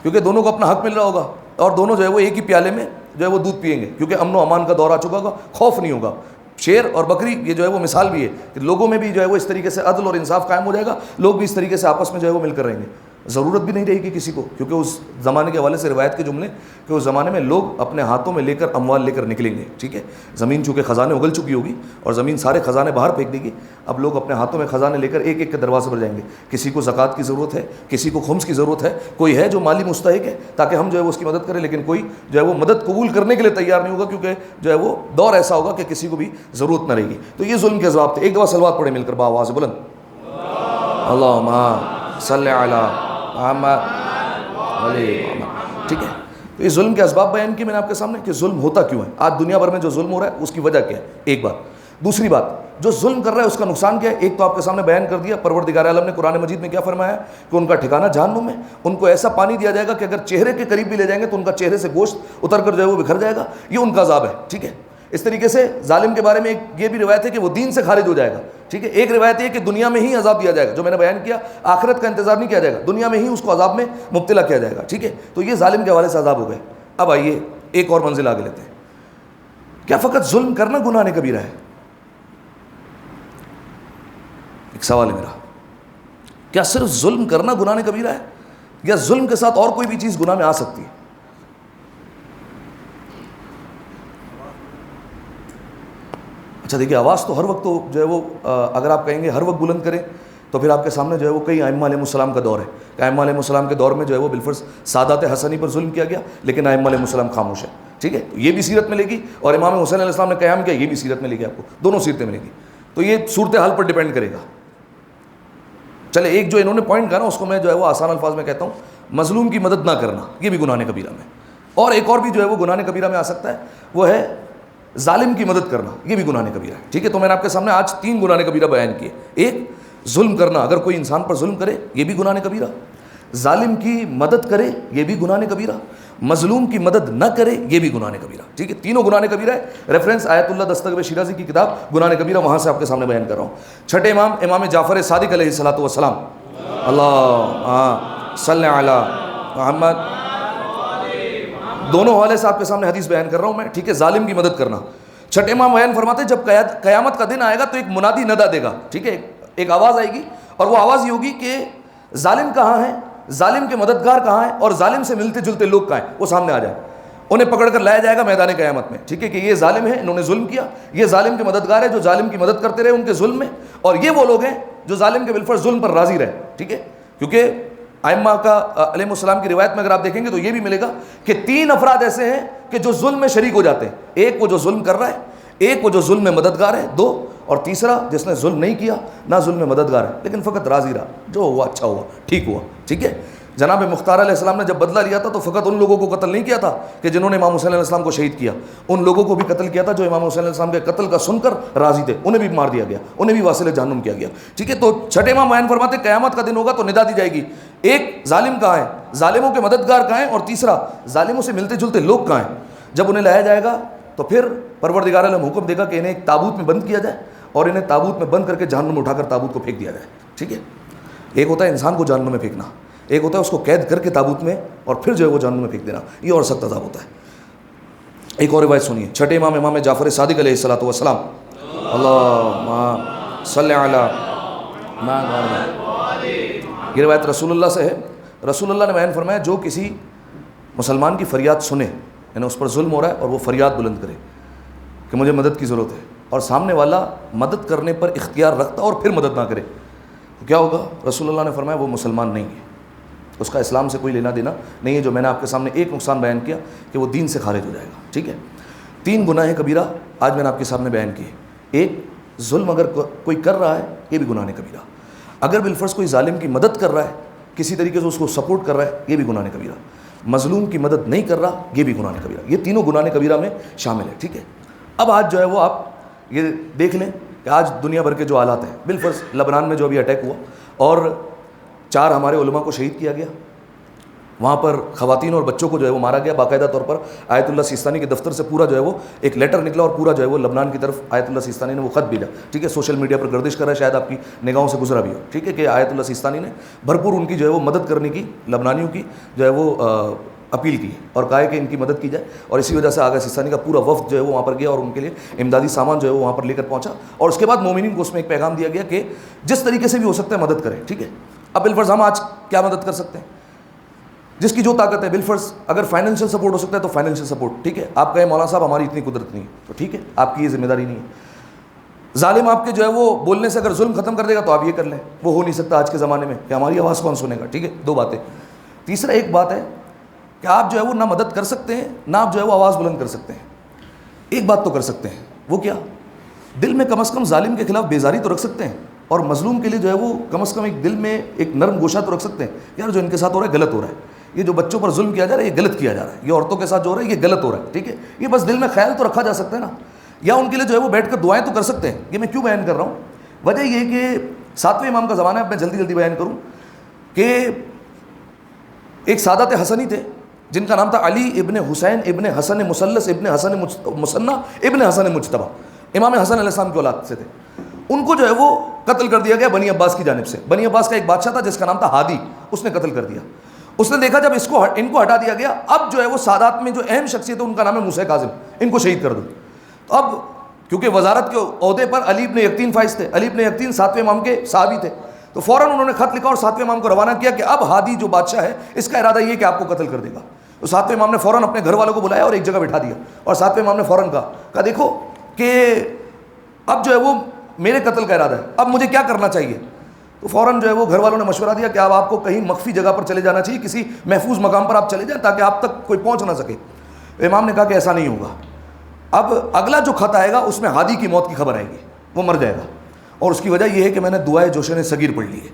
کیونکہ دونوں کو اپنا حق مل رہا ہوگا اور دونوں جو ہے وہ ایک ہی پیالے میں جو ہے وہ دودھ پئیں گے، کیونکہ امن و امان کا دور آ چکا ہوگا، خوف نہیں ہوگا. شیر اور بکری یہ جو ہے وہ مثال بھی ہے کہ لوگوں میں بھی جو ہے وہ اس طریقے سے عدل اور انصاف قائم ہو جائے گا، لوگ بھی اس طریقے سے آپس میں جو ہے وہ مل کر رہیں گے. ضرورت بھی نہیں رہے گی کسی کو، کیونکہ اس زمانے کے حوالے سے روایت کے جملے کہ اس زمانے میں لوگ اپنے ہاتھوں میں لے کر اموال لے کر نکلیں گے. ٹھیک ہے. زمین چونکہ خزانے اگل چکی ہوگی اور زمین سارے خزانے باہر پھینک دے گی، اب لوگ اپنے ہاتھوں میں خزانے لے کر ایک ایک کے دروازے پر جائیں گے. کسی کو زکوٰۃ کی ضرورت ہے، کسی کو خمس کی ضرورت ہے، کوئی ہے جو مالی مستحق ہے تاکہ ہم جو ہے وہ اس کی مدد کریں، لیکن کوئی جو ہے وہ مدد قبول کرنے کے لیے تیار نہیں ہوگا، کیونکہ جو ہے وہ دور ایسا ہوگا کہ کسی کو بھی ضرورت نہ رہے گی. تو یہ ظلم کے اسباب تھے. ایک دفعہ صلوات پڑھیں مل کر بآواز بلند، اللہم صلی علی محمد. ٹھیک ہے. تو یہ ظلم کے اسباب بیان کیے میں نے آپ کے سامنے کہ ظلم ہوتا کیوں ہے، آج دنیا بھر میں جو ظلم ہو رہا ہے اس کی وجہ کیا ہے، ایک بات. دوسری بات، جو ظلم کر رہا ہے اس کا نقصان کیا ہے، ایک تو آپ کے سامنے بیان کر دیا. پروردگار عالم نے قرآن مجید میں کیا فرمایا ہے کہ ان کا ٹھکانہ جہنم ہے. ان کو ایسا پانی دیا جائے گا کہ اگر چہرے کے قریب بھی لے جائیں گے تو ان کا چہرے سے گوشت اتر کر جو ہے وہ بکھر جائے گا. یہ ان کا عذاب ہے. ٹھیک ہے. اس طریقے سے ظالم کے بارے میں ایک یہ بھی روایت ہے کہ وہ دین سے خارج ہو جائے گا. ٹھیک ہے. ایک روایت یہ کہ دنیا میں ہی عذاب دیا جائے گا، جو میں نے بیان کیا، آخرت کا انتظار نہیں کیا جائے گا، دنیا میں ہی اس کو عذاب میں مبتلا کیا جائے گا. ٹھیک ہے. تو یہ ظالم کے حوالے سے عذاب ہو گئے. اب آئیے ایک اور منزل آگے لیتے ہیں. کیا فقط ظلم کرنا گناہ کبیرہ ہے؟ ایک سوال ہے میرا، کیا صرف ظلم کرنا گناہ کبیرہ ہے یا ظلم کے ساتھ اور کوئی بھی چیز گناہ میں آ سکتی ہے؟ اچھا دیکھیے، آواز تو ہر وقت تو جو ہے وہ اگر آپ کہیں گے ہر وقت بلند کریں تو پھر آپ کے سامنے جو ہے وہ کئی ائمہ علیہ السلام کا دور ہے کہ ائمہ علیہ السلام کے دور میں جو ہے وہ بالفرض سادات حسنی پر ظلم کیا گیا، لیکن ائمہ علیہ السلام خاموش ہے. ٹھیک ہے. تو یہ بھی سیرت میں لے گی، اور امام حسین علیہ السلام نے قیام کیا، یہ بھی سیرت میں لے گی، آپ کو دونوں سیرتیں ملے گی. تو یہ صورتحال پر ڈیپینڈ کرے گا. چلے ایک جو انہوں نے پوائنٹ کہا نا اس کو میں جو ہے وہ آسان الفاظ میں کہتا ہوں، مظلوم کی مدد نہ کرنا، یہ بھی گناہ کبیرہ میں. اور ایک اور بھی جو ہے وہ گناہ کبیرہ میں آ سکتا ہے، وہ ہے ظالم کی مدد کرنا، یہ بھی گناہ کبیرہ ہے. ٹھیک ہے. تو میں نے آپ کے سامنے آج 3 گناہ کبیرہ بیان کیے. ایک، ظلم کرنا، اگر کوئی انسان پر ظلم کرے یہ بھی گناہ کبیرہ. ظالم کی مدد کرے یہ بھی گناہ کبیرہ. مظلوم کی مدد نہ کرے یہ بھی گناہ کبیرہ. ٹھیک ہے. تینوں گناہ کبیرہ ہے. ریفرنس آیت اللہ دستگیر شیرازی کی کتاب گناہ کبیرہ، وہاں سے آپ کے سامنے بیان کر رہا ہوں. چھٹے امام، امام جعفر صادق علیہ الصلوۃ والسلام، اللہ صلی علی محمد، دونوں حوالے سے آپ کے سامنے حدیث بیان کر رہا ہوں میں. ٹھیک ہے. ظالم کی مدد کرنا. چھٹے امام بیان فرماتے ہیں جب قیامت کا دن آئے گا تو ایک منادی ندا دے گا. ٹھیک ہے. ایک آواز آئے گی اور وہ آواز یہ ہوگی کہ ظالم کہاں ہے، ظالم کے مددگار کہاں ہیں، اور ظالم سے ملتے جلتے لوگ کہاں ہیں. وہ سامنے آ جائے، انہیں پکڑ کر لایا جائے گا میدان قیامت میں. ٹھیک ہے. کہ یہ ظالم ہے، انہوں نے ظلم کیا، یہ ظالم کے مددگار ہے جو ظالم کی مدد کرتے رہے ان کے ظلم میں، اور یہ وہ لوگ ہیں جو ظالم کے بالفرض ظلم پر راضی رہے. ٹھیک ہے. کیونکہ ائمہ کا علیہ السلام کی روایت میں اگر آپ دیکھیں گے تو یہ بھی ملے گا کہ 3 افراد ایسے ہیں کہ جو ظلم میں شریک ہو جاتے ہیں. ایک وہ جو ظلم کر رہا ہے، ایک وہ جو ظلم میں مددگار ہے، 2، اور تیسرا جس نے ظلم نہیں کیا، نہ ظلم میں مددگار ہے لیکن فقط راضی رہا، جو ہوا اچھا ہوا، ٹھیک ہوا. ٹھیک ہے. جناب مختار علیہ السلام نے جب بدلہ لیا تھا تو فقط ان لوگوں کو قتل نہیں کیا تھا کہ جنہوں نے امام حسین علیہ السلام کو شہید کیا، ان لوگوں کو بھی قتل کیا تھا جو امام حسین علیہ السلام کے قتل کا سن کر راضی تھے، انہیں بھی مار دیا گیا، انہیں بھی واصل جہنم کیا گیا. ٹھیک ہے. تو چھٹے امام بیان فرماتے قیامت کا دن ہوگا تو ندا دی جائے گی، ایک ظالم کہاں ہے، ظالموں کے مددگار کہاں ہیں، اور تیسرا ظالموں سے ملتے جلتے لوگ کہاں ہیں. جب انہیں لایا جائے گا تو پھر پروردگار عالم حکم دے گا کہ انہیں ایک تابوت میں بند کیا جائے اور انہیں تابوت میں بند کر کے جہنم میں اٹھا کر تابوت کو پھینک دیا جائے. ٹھیک ہے, ایک ہوتا ہے انسان کو جہنم میں پھینکنا, ایک ہوتا ہے اس کو قید کر کے تابوت میں اور پھر جو ہے وہ جہنم میں پھینک دینا, یہ اور سخت عذاب ہوتا ہے. ایک اور روایت سنیے, چھٹے امام جعفر صادق علیہ الصلوۃ والسلام, اللہم صلی علی محمد. یہ روایت رسول اللہ سے ہے. رسول اللہ نے بیان فرمایا جو کسی مسلمان کی فریاد سنے, یعنی اس پر ظلم ہو رہا ہے اور وہ فریاد بلند کرے کہ مجھے مدد کی ضرورت ہے, اور سامنے والا مدد کرنے پر اختیار رکھتا اور پھر مدد نہ کرے, تو کیا ہوگا؟ رسول اللہ نے فرمایا وہ مسلمان نہیں ہے, اس کا اسلام سے کوئی لینا دینا نہیں ہے. جو میں نے آپ کے سامنے ایک نقصان بیان کیا کہ وہ دین سے خارج ہو جائے گا. ٹھیک ہے, 3 گناہ کبیرہ آج میں نے آپ کے سامنے بیان کیے. ایک, ظلم اگر کوئی کر رہا ہے یہ بھی گناہ کبیرہ. اگر بالفرض کوئی ظالم کی مدد کر رہا ہے, کسی طریقے سے اس کو سپورٹ کر رہا ہے, یہ بھی گناہ کبیرہ. مظلوم کی مدد نہیں کر رہا, یہ بھی گناہ کبیرہ. یہ تینوں گناہ کبیرہ میں شامل ہے. ٹھیک ہے, اب آج جو ہے وہ آپ یہ دیکھ لیں کہ آج دنیا بھر کے جو حالات ہیں, بالفرض لبنان میں جو ابھی اٹیک ہوا اور 4 ہمارے علماء کو شہید کیا گیا, وہاں پر خواتین اور بچوں کو جو ہے وہ مارا گیا. باقاعدہ طور پر آیت اللہ سیستانی کے دفتر سے پورا جو ہے وہ ایک لیٹر نکلا اور پورا جو ہے وہ لبنان کی طرف آیت اللہ سیستانی نے وہ خط بھیجا. ٹھیک ہے, سوشل میڈیا پر گردش کر رہا ہے, شاید آپ کی نگاہوں سے گزرا بھی ہو. ٹھیک ہے, کہ آیت اللہ سیستانی نے بھرپور ان کی جو ہے وہ مدد کرنے کی, لبنانیوں کی جو ہے وہ اپیل کی اور کہا ہے کہ ان کی مدد کی جائے. اور اسی وجہ سے آغا سیستانی کا پورا وفد جو ہے وہ وہاں پر گیا اور ان کے لیے امدادی سامان جو ہے وہ وہاں پر لے کر پہنچا. اور اس کے بعد مومنین کو اس میں ایک پیغام دیا گیا کہ جس طریقے سے بھی ہو سکتا ہے مدد کریں. ٹھیک ہے, اب بالفرض ہم آج کیا مدد کر سکتے ہیں؟ جس کی جو طاقت ہے. بالفرض اگر فائنینشیل سپورٹ ہو سکتا ہے تو فائنینشیل سپورٹ. ٹھیک ہے, آپ کہیں مولانا صاحب ہماری اتنی قدرت نہیں ہے, تو ٹھیک ہے, آپ کی یہ ذمہ داری نہیں ہے. ظالم آپ کے جو ہے وہ بولنے سے اگر ظلم ختم کر دے گا تو آپ یہ کر لیں, وہ ہو نہیں سکتا آج کے زمانے میں کہ ہماری آواز کون سنے گا. ٹھیک ہے, 2 باتیں. تیسرا ایک بات ہے کہ آپ جو ہے وہ نہ مدد کر سکتے ہیں نہ آپ جو ہے وہ آواز بلند کر سکتے ہیں. ایک بات تو کر سکتے ہیں, وہ کیا؟ دل میں کم از کم ظالم کے خلاف بیزاری تو رکھ سکتے ہیں, اور مظلوم کے لیے جو ہے وہ کم از کم ایک دل میں ایک نرم گوشہ تو رکھ سکتے ہیں. یار جو ان کے ساتھ ہو رہا ہے غلط ہو رہا ہے, یہ جو بچوں پر ظلم کیا جا رہا ہے یہ غلط کیا جا رہا ہے, یہ عورتوں کے ساتھ جو ہو رہا ہے یہ غلط ہو رہا ہے. ٹھیک ہے, یہ بس دل میں خیال تو رکھا جا سکتا ہے نا. یا ان کے لیے جو ہے وہ بیٹھ کر دعائیں تو کر سکتے ہیں. یہ میں کیوں بیان کر رہا ہوں؟ وجہ یہ کہ 7ویں امام کا زمانہ ہے. میں جلدی بیان کروں کہ ایک سعادت حسنی تھے جن کا نام تھا علی ابن حسین ابن حسن مثلث ابن حسن مثنى ابن حسن مجتبی. امام حسن علیہ السلام کی اولاد سے تھے. ان کو جو ہے وہ قتل کر دیا گیا بنی عباس کی جانب سے. بنی عباس کا ایک بادشاہ تھا جس کا نام تھا ہادی, اس نے قتل کر دیا. اس نے دیکھا جب ان کو ہٹا دیا گیا, اب جو ہے وہ سادات میں جو اہم شخصیت ہے ان کا نام ہے موسیٰ کاظم, ان کو شہید کر دو. تو اب کیونکہ وزارت کے عہدے پر علی ابن یقطین فائز تھے, علی ابن یقطین 7ویں امام کے صحابی تھے, تو فوراً انہوں نے خط لکھا اور 7ویں امام کو روانہ کیا کہ اب ہادی جو بادشاہ ہے اس کا ارادہ یہ کہ آپ کو قتل کر دے گا. تو 7ویں امام نے فوراً اپنے گھر والوں کو بلایا اور ایک جگہ بٹھا دیا, اور 7ویں امام نے فوراً کہا دیکھو کہ اب جو ہے وہ میرے قتل کا ارادہ ہے, اب مجھے کیا کرنا چاہیے؟ تو فوراً جو ہے وہ گھر والوں نے مشورہ دیا کہ اب آپ کو کہیں مخفی جگہ پر چلے جانا چاہیے, کسی محفوظ مقام پر آپ چلے جائیں تاکہ آپ تک کوئی پہنچ نہ سکے. امام نے کہا کہ ایسا نہیں ہوگا, اب اگلا جو خط آئے گا اس میں ہادی کی موت کی خبر آئے گی, وہ مر جائے گا, اور اس کی وجہ یہ ہے کہ میں نے دعائے جوشن صغیر پڑھ لی ہے.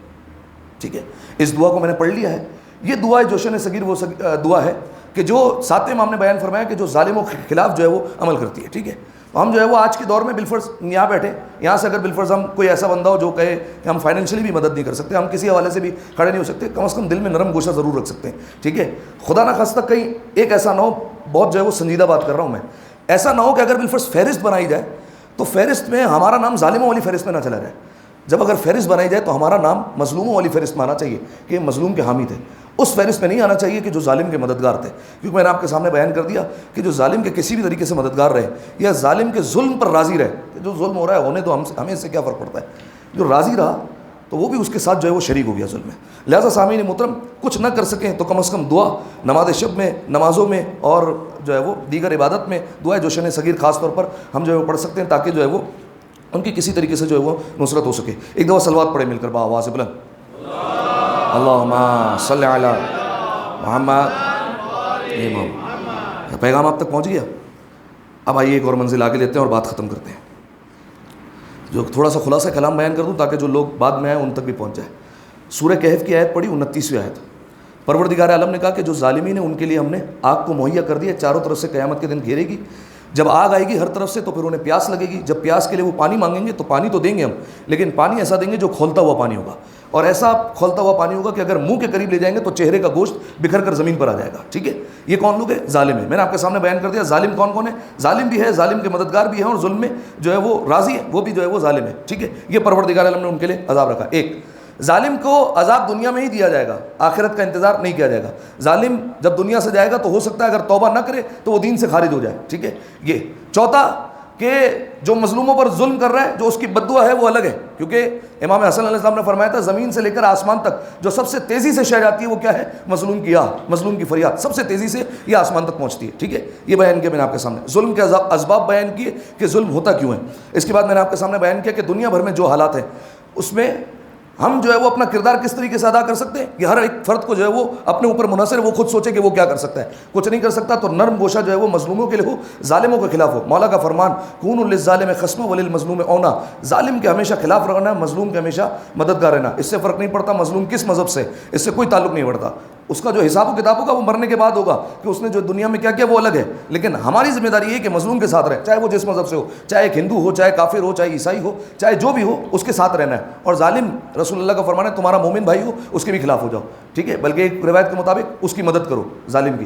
ٹھیک ہے, اس دعا کو میں نے پڑھ لیا ہے. یہ دعائے جوشن صغیر وہ دعا ہے کہ جو 7ویں امام نے بیان فرمایا کہ جو ظالموں کے خلاف جو ہے وہ عمل کرتی ہے. ٹھیک ہے, تو ہم جو ہے وہ آج کے دور میں بالفرض یہاں بیٹھے, یہاں سے اگر بالفرض ہم کوئی ایسا بندہ ہو جو کہے کہ ہم فائنینشلی بھی مدد نہیں کر سکتے, ہم کسی حوالے سے بھی کھڑے نہیں ہو سکتے, کم از کم دل میں نرم گوشہ ضرور رکھ سکتے ہیں. ٹھیک ہے, خدا نہ خواستہ کہیں ایک ایسا نہ ہو, بہت جو ہے وہ سنجیدہ بات کر رہا ہوں میں, ایسا نہ ہو کہ اگر بالفرض فہرست بنائی جائے تو فہرست میں ہمارا نام ظالموں والی فہرست میں نہ چلا جائے. جب اگر فہرست بنائی جائے تو ہمارا نام مظلوموں والی فہرست میں آنا چاہیے کہ مظلوم کے حامی تھے, اس فہرست میں نہیں آنا چاہیے کہ جو ظالم کے مددگار تھے. کیونکہ میں نے آپ کے سامنے بیان کر دیا کہ جو ظالم کے کسی بھی طریقے سے مددگار رہے یا ظالم کے ظلم پر راضی رہے, جو ظلم ہو رہا ہے ہونے تو ہمیں اس سے کیا فرق پڑتا ہے, جو راضی رہا تو وہ بھی اس کے ساتھ جو ہے وہ شریک ہو گیا ظلم میں. لہٰذا سامعین محترم, کچھ نہ کر سکیں تو کم از کم دعا, نماز شب میں, نمازوں میں اور جو ہے وہ دیگر عبادت میں دعائے جوشن صغیر خاص طور پر ہم جو ہے وہ پڑھ سکتے ہیں تاکہ جو ہے وہ ان کی کسی طریقے سے جو ہے وہ نصرت ہو سکے. ایک دفعہ صلوات پڑھے مل کر بآواز بلند, اللہم صلی علی محمد. پیغام آپ تک پہنچ گیا؟ اب آئیے ایک اور منزل آگے لیتے ہیں اور بات ختم کرتے ہیں. جو تھوڑا سا خلاصہ کلام بیان کر دوں تاکہ جو لوگ بعد میں آئیں ان تک بھی پہنچ جائے. سورہ کہف کی آیت پڑھی, 29ویں آیت. پروردگار عالم نے کہا کہ جو ظالمین ہیں ان کے لیے ہم نے آگ کو مہیا کر دیا, چاروں طرف سے قیامت کے دن گھیرے گی. جب آگ آئے گی ہر طرف سے تو پھر انہیں پیاس لگے گی. جب پیاس کے لیے وہ پانی مانگیں گے تو پانی تو دیں گے ہم, لیکن پانی ایسا دیں گے جو کھولتا ہوا پانی ہوگا, اور ایسا کھولتا ہوا پانی ہوگا کہ اگر منہ کے قریب لے جائیں گے تو چہرے کا گوشت بکھر کر زمین پر آ جائے گا. ٹھیک ہے, یہ کون لوگ ہیں؟ ظالم ہے. میں نے آپ کے سامنے بیان کر دیا ظالم کون کون ہے. ظالم بھی ہے, ظالم کے مددگار بھی ہیں, اور ظلم میں جو ہے وہ راضی ہے, وہ بھی جو ہے وہ ظالم ہے. ٹھیک ہے, یہ پروردگار عالم نے ان کے لیے عذاب رکھا. ایک, ظالم کو عذاب دنیا میں ہی دیا جائے گا, آخرت کا انتظار نہیں کیا جائے گا. ظالم جب دنیا سے جائے گا تو ہو سکتا ہے اگر توبہ نہ کرے تو وہ دین سے خارج ہو جائے. ٹھیک ہے, یہ. چوتھا کہ جو مظلوموں پر ظلم کر رہا ہے, جو اس کی بددعا ہے وہ الگ ہے, کیونکہ امام حسن علیہ السلام نے فرمایا تھا زمین سے لے کر آسمان تک جو سب سے تیزی سے شہ جاتی ہے وہ کیا ہے؟ مظلوم کی آہ, مظلوم کی فریاد سب سے تیزی سے یہ آسمان تک پہنچتی ہے. ٹھیک ہے, یہ بیان کیا میں نے آپ کے سامنے. ظلم کے اسباب بیان کیے کہ ظلم ہوتا کیوں ہے. اس کے بعد میں نے آپ کے سامنے بیان کیا کہ دنیا بھر میں جو حالات ہیں اس میں ہم جو ہے وہ اپنا کردار کس طریقے سے ادا کر سکتے ہیں. یہ ہر ایک فرد کو جو ہے وہ اپنے اوپر منحصر ہے, وہ خود سوچے کہ وہ کیا کر سکتا ہے. کچھ نہیں کر سکتا تو نرم گوشہ جو ہے وہ مظلوموں کے لیے ہو, ظالموں کے خلاف ہو. مولا کا فرمان کونوا للظالم خصما وللمظلوم اونا, ظالم کے ہمیشہ خلاف رہنا, مظلوم کے ہمیشہ مددگار رہنا. اس سے فرق نہیں پڑتا مظلوم کس مذہب سے, اس سے کوئی تعلق نہیں پڑتا. اس کا جو حساب و کتاب ہوگا وہ مرنے کے بعد ہوگا کہ اس نے جو دنیا میں کیا کیا وہ الگ ہے, لیکن ہماری ذمہ داری یہ ہے کہ مظلوم کے ساتھ رہے, چاہے وہ جس مذہب سے ہو, چاہے ایک ہندو ہو, چاہے کافر ہو, چاہے عیسائی ہو, چاہے جو بھی ہو, اس کے ساتھ رہنا ہے. اور ظالم رسول اللہ کا فرمان ہے تمہارا مومن بھائی ہو اس کے بھی خلاف ہو جاؤ. ٹھیک ہے, بلکہ ایک روایت کے مطابق اس کی مدد کرو ظالم کی.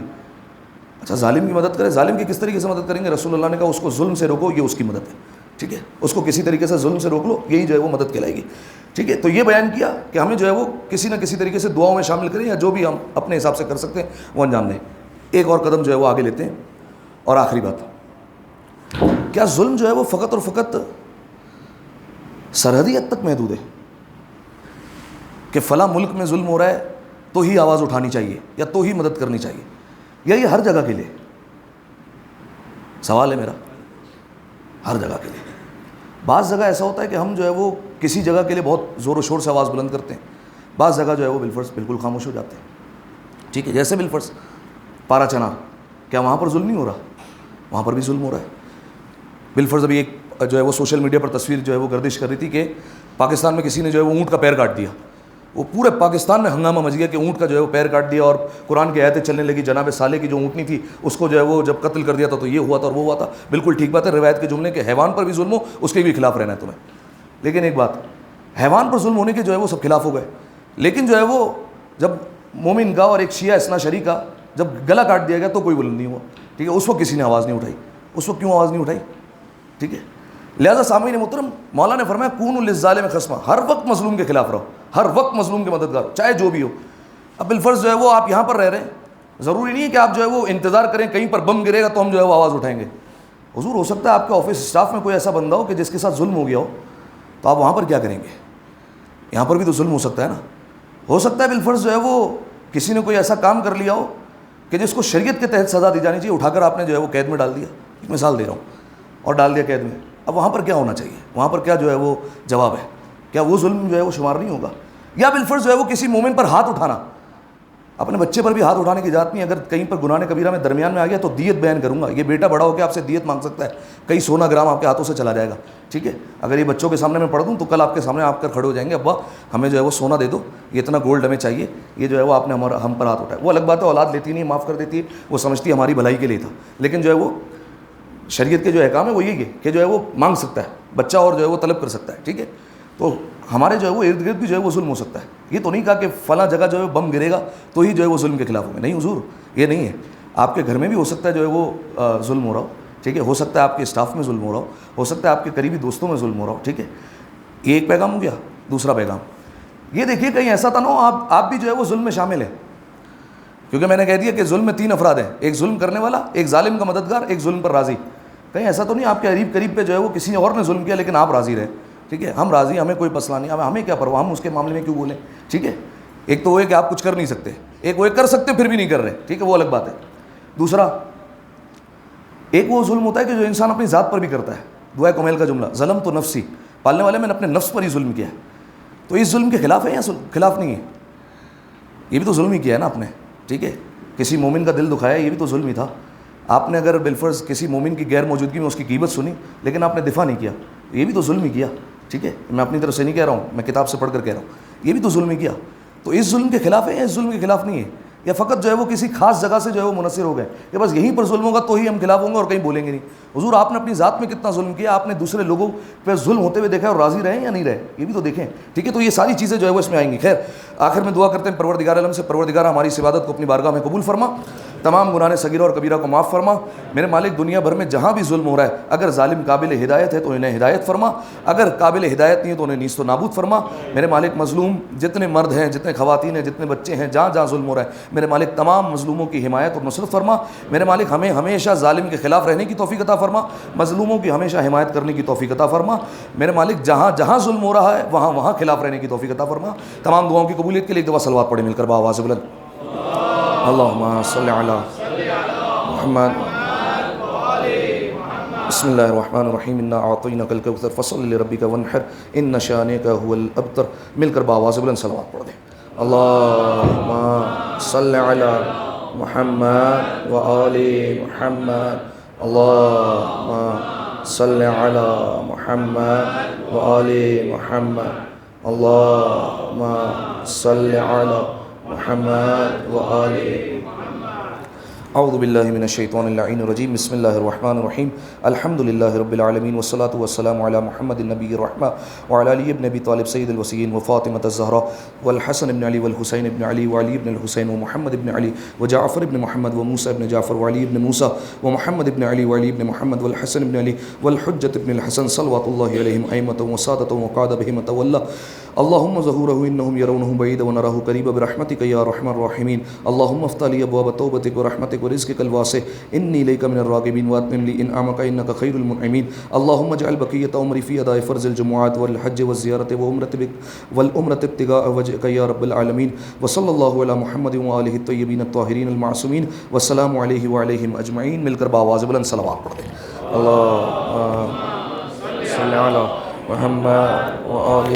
اچھا, ظالم کی مدد کرے, ظالم کی کس طریقے سے مدد کریں گے؟ رسول اللہ نے کہا اس کو ظلم سے روکو, یہ اس کی مدد ہے. ٹھیک ہے, اس کو کسی طریقے سے ظلم سے روک لو, یہی جو ہے وہ مدد کہلائے گی. ٹھیک ہے, تو یہ بیان کیا کہ ہمیں جو ہے وہ کسی نہ کسی طریقے سے دعاؤں میں شامل کریں, یا جو بھی ہم اپنے حساب سے کر سکتے ہیں وہ انجام دیں. ایک اور قدم جو ہے وہ آگے لیتے ہیں. اور آخری بات, کیا ظلم جو ہے وہ فقط اور فقط سرحدی حد تک محدود ہے کہ فلاں ملک میں ظلم ہو رہا ہے تو ہی آواز اٹھانی چاہیے یا تو ہی مدد کرنی چاہیے, یا یہ ہر جگہ کے لیے؟ سوال ہے میرا, ہر جگہ کے لیے. بعض جگہ ایسا ہوتا ہے کہ ہم جو ہے وہ کسی جگہ کے لیے بہت زور و شور سے آواز بلند کرتے ہیں, بعض جگہ جو ہے وہ بالفرض بالکل خاموش ہو جاتے ہیں. ٹھیک ہے, جیسے بالفرض پارا چنار, کیا وہاں پر ظلم نہیں ہو رہا؟ وہاں پر بھی ظلم ہو رہا ہے. بالفرض ابھی ایک جو ہے وہ سوشل میڈیا پر تصویر جو ہے وہ گردش کر رہی تھی کہ پاکستان میں کسی نے جو ہے وہ اونٹ کا پیر کاٹ دیا. وہ پورے پاکستان میں ہنگامہ مچ گیا کہ اونٹ کا جو ہے وہ پیر کاٹ دیا, اور قرآن کی آیتیں چلنے لگی, جناب صالح کی جو اونٹنی تھی اس کو جو ہے وہ جب قتل کر دیا تھا تو یہ ہوا تھا اور وہ ہوا تھا. بالکل ٹھیک بات ہے, روایت کے جملے کہ حیوان پر بھی ظلم ہو اس کے بھی خلاف رہنا ہے تمہیں. لیکن ایک بات, حیوان پر ظلم ہونے کے جو ہے وہ سب خلاف ہو گئے, لیکن جو ہے وہ جب مومن کا اور ایک شیعہ اثنا شری کا جب گلا کاٹ دیا گیا تو کوئی بلند نہیں ہوا. ٹھیک ہے, اس وقت کسی نے آواز نہیں اٹھائی. اس وقت کیوں آواز نہیں اٹھائی؟ ٹھیک ہے, لہذا سامعین محترم, مولا نے فرمایا کونوا للظالم خصما, ہر وقت مظلوم کے خلاف رہو, ہر وقت مظلوم کے مددگار ہو, چاہے جو بھی ہو. اب بالفرض جو ہے وہ آپ یہاں پر رہ رہے ہیں, ضروری نہیں ہے کہ آپ جو ہے وہ انتظار کریں کہیں پر بم گرے گا تو ہم جو ہے وہ آواز اٹھائیں گے. حضور, ہو سکتا ہے آپ کے آفس اسٹاف میں کوئی ایسا بندہ ہو کہ جس کے ساتھ ظلم ہو گیا ہو, تو آپ وہاں پر کیا کریں گے؟ یہاں پر بھی تو ظلم ہو سکتا ہے نا. ہو سکتا ہے بالفرض جو ہے وہ کسی نے کوئی ایسا کام کر لیا ہو کہ جس کو شریعت کے تحت سزا دی جانی چاہیے, اٹھا کر آپ نے جو ہے وہ قید میں ڈال دیا, ایک مثال دے رہا ہوں, اور ڈال دیا قید میں. اب وہاں پر کیا ہونا چاہیے؟ وہاں پر کیا جو ہے وہ جواب ہے؟ کیا وہ ظلم جو ہے وہ شمار نہیں ہوگا؟ یا بالفرض جو ہے وہ کسی مومن پر ہاتھ اٹھانا, اپنے بچے پر بھی ہاتھ اٹھانے کی اجازت نہیں. اگر کہیں پر گناہ کبیرہ میں درمیان میں آ گیا تو دیت بیان کروں گا, یہ بیٹا بڑا ہو کے آپ سے دیت مانگ سکتا ہے, کئی 16 گرام آپ کے ہاتھوں سے چلا جائے گا. ٹھیک ہے, اگر یہ بچوں کے سامنے میں پڑھ دوں تو کل آپ کے سامنے آپ کر کھڑے ہو جائیں گے, ابا ہمیں جو ہے وہ سونا دے دو, یہ اتنا گولڈ ہمیں چاہیے, یہ جو ہے وہ آپ نے ہم پر ہاتھ اٹھایا. وہ الگ بات ہے, اولاد لیتی نہیں, معاف کر دیتی ہے, وہ سمجھتی ہے ہماری بھلائی کے لیے تھا, لیکن جو ہے وہ شریعت کے جو احکام ہے وہ یہی ہے کہ جو ہے وہ مانگ سکتا ہے بچہ اور جو ہے وہ طلب کر سکتا ہے. ٹھیک ہے, تو ہمارے جو ہے وہ ارد گرد بھی جو ہے وہ ظلم ہو سکتا ہے. یہ تو نہیں کہا کہ فلاں جگہ جو ہے بم گرے گا تو ہی جو ہے وہ ظلم کے خلاف ہوگا, نہیں حضور, یہ نہیں ہے. آپ کے گھر میں بھی ہو سکتا ہے جو ہے وہ ظلم ہو رہا ہو. ٹھیک ہے, ہو سکتا ہے آپ کے اسٹاف میں ظلم ہو رہا ہو سکتا ہے آپ کے قریبی دوستوں میں ظلم ہو رہا ہو. ٹھیک ہے, یہ ایک پیغام ہو گیا. دوسرا پیغام یہ دیکھیے, کہیں ایسا تو نہ ہو آپ بھی جو ہے وہ ظلم میں شامل ہیں, کیونکہ میں نے کہہ دیا کہ ظلم میں 3 افراد ہیں, ایک ظلم کرنے والا, ایک ظالم کا مددگار, ایک ظلم پر راضی. کہیں ایسا تو نہیں آپ کے قریب پہ جو ہے وہ کسی اور نے ظلم کیا لیکن آپ راضی رہے. ٹھیک ہے, ہم راضی, ہمیں کوئی مسئلہ نہیں, ہمیں کیا پرواہ, ہم اس کے معاملے میں کیوں بولیں. ٹھیک ہے, ایک تو وہ ہے کہ آپ کچھ کر نہیں سکتے, ایک وہ ایک کر سکتے پھر بھی نہیں کر رہے. ٹھیک ہے, وہ الگ بات ہے. دوسرا, ایک وہ ظلم ہوتا ہے کہ جو انسان اپنی ذات پر بھی کرتا ہے. دعائے کمیل کا جملہ, ظلم تو نفسی, پالنے والے میں نے اپنے نفس پر ہی ظلم کیا ہے. تو اس ظلم کے خلاف ہے یا خلاف نہیں ہے؟ یہ بھی تو ظلم ہی کیا ہے نا آپ نے. ٹھیک ہے, کسی مومن کا دل دکھایا, یہ بھی تو ظلم ہی تھا. آپ نے اگر بالفرض کسی مومن کی غیر موجودگی میں اس کی غیبت سنی لیکن آپ نے دفاع نہیں کیا, یہ بھی تو ظلم ہی کیا. ٹھیک ہے, میں اپنی طرف سے نہیں کہہ رہا ہوں, میں کتاب سے پڑھ کر کہہ رہا ہوں, یہ بھی تو ظلم ہی کیا. تو اس ظلم کے خلاف ہے یا اس ظلم کے خلاف نہیں ہے؟ یا فقط جو ہے وہ کسی خاص جگہ سے جو ہے وہ منحصر ہو گئے کہ بس یہیں پر ظلم ہوگا تو ہی ہم خلاف ہوں گے اور کہیں بولیں گے نہیں؟ حضور آپ نے اپنی ذات میں کتنا ظلم کیا, آپ نے دوسرے لوگوں پہ ظلم ہوتے ہوئے دیکھا اور راضی رہے یا نہیں رہے, یہ بھی تو دیکھیں. ٹھیک ہے, تو یہ ساری چیزیں جو ہے وہ اس میں آئیں گی. خیر, آخر میں دعا کرتے ہیں پروردگار عالم سے, پروردگار ہماری اس عبادت کو اپنی بارگاہ میں قبول فرما, تمام گناہ صغیرہ اور کبیرہ کو معاف فرما. میرے مالک دنیا بھر میں جہاں بھی ظلم ہو رہا ہے, اگر ظالم قابل ہدایت ہے تو انہیں ہدایت فرما, اگر قابل ہدایت نہیں ہے تو انہیں نیست و نابود فرما. میرے مالک مظلوم جتنے مرد ہیں, جتنے خواتین ہیں, جتنے بچے ہیں, جہاں جہاں ظلم ہو رہا ہے, میرے مالک تمام مظلوموں کی حمایت اور نصرت فرما. میرے مالک ہمیں ہمیشہ ظالم کے خلاف رہنے کی توفیق عطا فرما, مظلوموں کی ہمیشہ حمایت کرنے کی توفیق عطا فرما. میرے مالک جہاں جہاں ظلم ہو رہا ہے وہاں وہاں خلاف رہنے کی توفیق عطا فرما. تمام دعاؤں کی قبولیت کے لیے ایک دفعہ صلوات پڑھیں مل کر بآواز بلند. اللہم صلی علی محمد. بسم اللہ الرحمن الرحیم. انا اعطیناک الکوثر فصل لربک وانحر ان شانک هو الابتر. مل کر بآواز بلند صلوات پڑھ دیں. اللہم صلی علی محمد وآل محمد. اللہم صلی علی محمد وآل محمد. اللہم صلی علی محمد وآل محمد. اعوذ باللہ من الشیطان اللعین الرجیم. بسم اللہ الرحمن الرحیم. الحمد للہ رب العالمین والصلاة والسلام علی محمد النبی الرحمہ وعلی علی ابن ابی طالب سید الوصیین وفاطمة الزہرا والحسن ابن علی والحسین ابن علی وعلی ابن الحسین ومحمد ابن علی وجعفر ابن محمد وموسى ابن جعفر وعلی ابن موسى ومحمد ابن علی وعلی ابن محمد والحسن ابن علی والحجة ابن الحسن صلوات اللہ علیہم ائمة وسادة وقعد بهم تولى. اللهم ظهوره انهم يرونه بعيدا ونراه قريبا برحمتك يا ارحم الراحمين. اللهم افتح لي ابواب توبتك ورحمتك ورزقك الواسع اني اليك من الراغبين واتمم لي انعامك انك خير المنعمين. اللهم اجعل بقية عمري في اداء فرض الجمعات والحج والزيارة والعمرة ابتغاء وجهك يا رب العالمين. وصلى الله على محمد وآله الطيبين الطاهرين المعصومين والسلام عليه وعليهم اجمعين. مل کر بآواز بلند صلوات پڑھتے ہیں. اللهم صل على محمد وآل